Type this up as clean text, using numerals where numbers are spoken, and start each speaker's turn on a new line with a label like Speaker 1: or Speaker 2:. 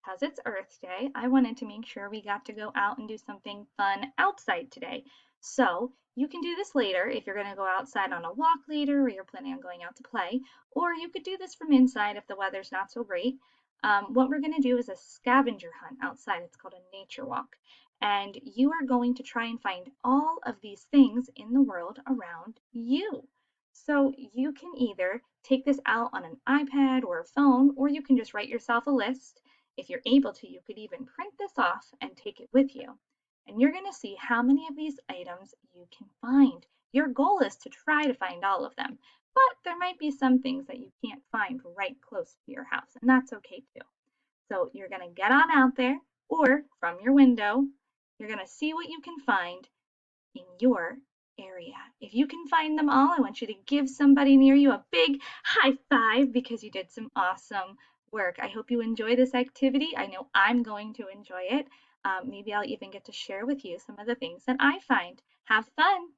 Speaker 1: because it's Earth Day, I wanted to make sure we got to go out and do something fun outside today. So you can do this later if you're going to go outside on a walk later or you're planning on going out to play, or you could do this from inside if the weather's not so great. What we're going to do is a scavenger hunt outside. It's called a nature walk. And you are going to try and find all of these things in the world around you. So you can either take this out on an iPad or a phone, or you can just write yourself a list. If you're able to, you could even print this off and take it with you. And you're going to see how many of these items you can find. Your goal is to try to find all of them, but there might be some things that you can't find right close to your house, and that's okay too. So you're going to get on out there, or from your window, you're going to see what you can find in your area. If you can find them all, I want you to give somebody near you a big high five because you did some awesome work. I hope you enjoy this activity. I know I'm going to enjoy it. Maybe I'll even get to share with you some of the things that I find. Have fun.